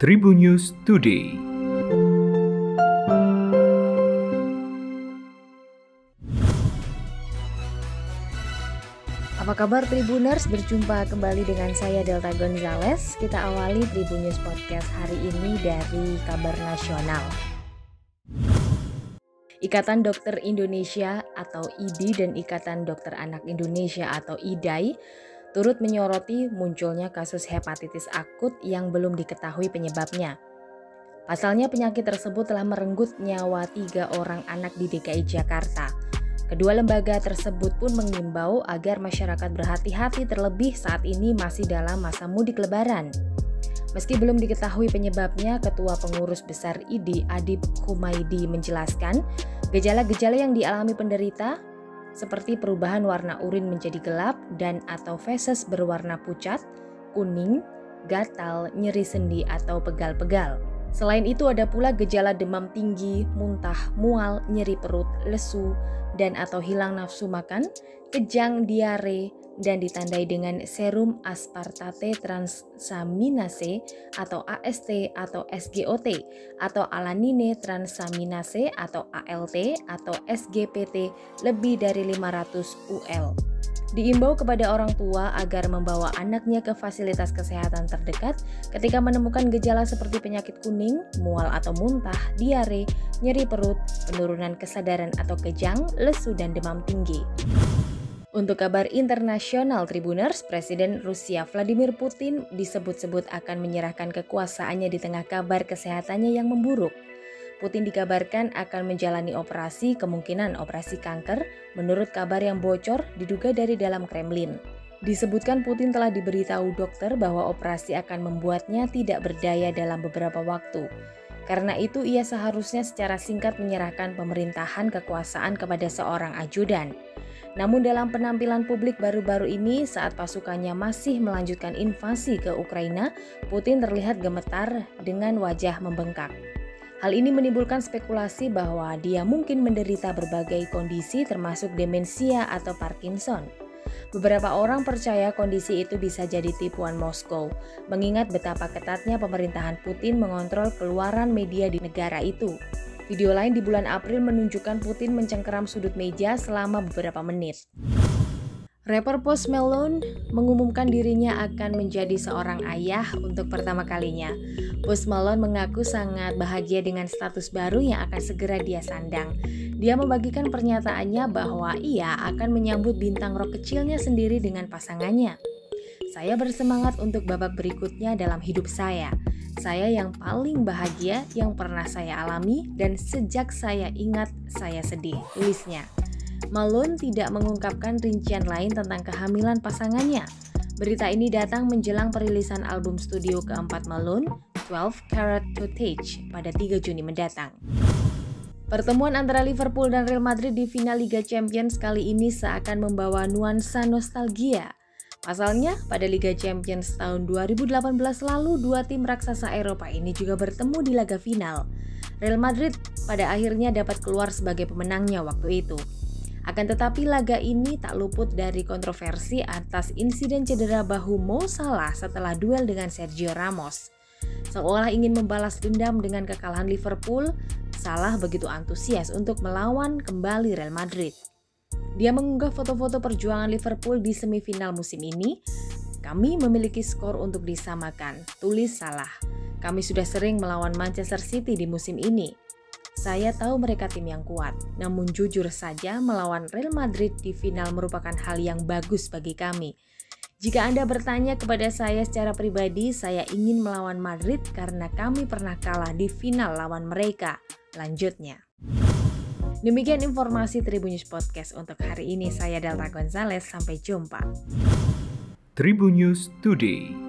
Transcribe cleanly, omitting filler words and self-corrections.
Tribun News Today. Apa kabar Tribuners? Berjumpa kembali dengan saya Delta Gonzales. Kita awali Tribun News Podcast hari ini dari kabar nasional. Ikatan Dokter Indonesia atau IDI dan Ikatan Dokter Anak Indonesia atau IDAI turut menyoroti munculnya kasus hepatitis akut yang belum diketahui penyebabnya. Pasalnya penyakit tersebut telah merenggut nyawa 3 orang anak di DKI Jakarta. Kedua lembaga tersebut pun mengimbau agar masyarakat berhati-hati terlebih saat ini masih dalam masa mudik lebaran. Meski belum diketahui penyebabnya, Ketua Pengurus Besar IDI Adib Humaydi menjelaskan, gejala-gejala yang dialami penderita seperti perubahan warna urin menjadi gelap dan atau feses berwarna pucat, kuning, gatal, nyeri sendi atau pegal-pegal. Selain itu ada pula gejala demam tinggi, muntah, mual, nyeri perut, lesu, dan atau hilang nafsu makan, kejang, diare, dan ditandai dengan serum aspartate transaminase atau AST atau SGOT atau alanine transaminase atau ALT atau SGPT lebih dari 500 UL. Diimbau kepada orang tua agar membawa anaknya ke fasilitas kesehatan terdekat ketika menemukan gejala seperti penyakit kuning, mual atau muntah, diare, nyeri perut, penurunan kesadaran atau kejang, lesu, dan demam tinggi. Untuk kabar internasional Tribuners, Presiden Rusia Vladimir Putin disebut-sebut akan menyerahkan kekuasaannya di tengah kabar kesehatannya yang memburuk. Putin dikabarkan akan menjalani operasi, kemungkinan operasi kanker, menurut kabar yang bocor diduga dari dalam Kremlin. Disebutkan Putin telah diberitahu dokter bahwa operasi akan membuatnya tidak berdaya dalam beberapa waktu. Karena itu ia seharusnya secara singkat menyerahkan pemerintahan kekuasaan kepada seorang ajudan. Namun dalam penampilan publik baru-baru ini saat pasukannya masih melanjutkan invasi ke Ukraina, Putin terlihat gemetar dengan wajah membengkak. Hal ini menimbulkan spekulasi bahwa dia mungkin menderita berbagai kondisi termasuk demensia atau Parkinson. Beberapa orang percaya kondisi itu bisa jadi tipuan Moskow, mengingat betapa ketatnya pemerintahan Putin mengontrol keluaran media di negara itu. Video lain di bulan April menunjukkan Putin mencengkeram sudut meja selama beberapa menit. Rapper Post Malone mengumumkan dirinya akan menjadi seorang ayah untuk pertama kalinya. Post Malone mengaku sangat bahagia dengan status baru yang akan segera dia sandang. Dia membagikan pernyataannya bahwa ia akan menyambut bintang rock kecilnya sendiri dengan pasangannya. Saya bersemangat untuk babak berikutnya dalam hidup saya. Saya yang paling bahagia yang pernah saya alami dan sejak saya ingat saya sedih, tulisnya. Malone tidak mengungkapkan rincian lain tentang kehamilan pasangannya. Berita ini datang menjelang perilisan album studio keempat Malone, 12 Carat Footage, pada 3 Juni mendatang. Pertemuan antara Liverpool dan Real Madrid di final Liga Champions kali ini seakan membawa nuansa nostalgia. Pasalnya, pada Liga Champions tahun 2018 lalu, 2 tim raksasa Eropa ini juga bertemu di laga final. Real Madrid pada akhirnya dapat keluar sebagai pemenangnya waktu itu. Akan tetapi laga ini tak luput dari kontroversi atas insiden cedera bahu Mo Salah setelah duel dengan Sergio Ramos. Seolah ingin membalas dendam dengan kekalahan Liverpool, Salah begitu antusias untuk melawan kembali Real Madrid. Dia mengunggah foto-foto perjuangan Liverpool di semifinal musim ini. Kami memiliki skor untuk disamakan, tulis Salah. Kami sudah sering melawan Manchester City di musim ini. Saya tahu mereka tim yang kuat, namun jujur saja melawan Real Madrid di final merupakan hal yang bagus bagi kami. Jika Anda bertanya kepada saya secara pribadi, saya ingin melawan Madrid karena kami pernah kalah di final lawan mereka, lanjutnya. Demikian informasi Tribun News Podcast untuk hari ini. Saya Delta Gonzales, sampai jumpa. Tribun News Today.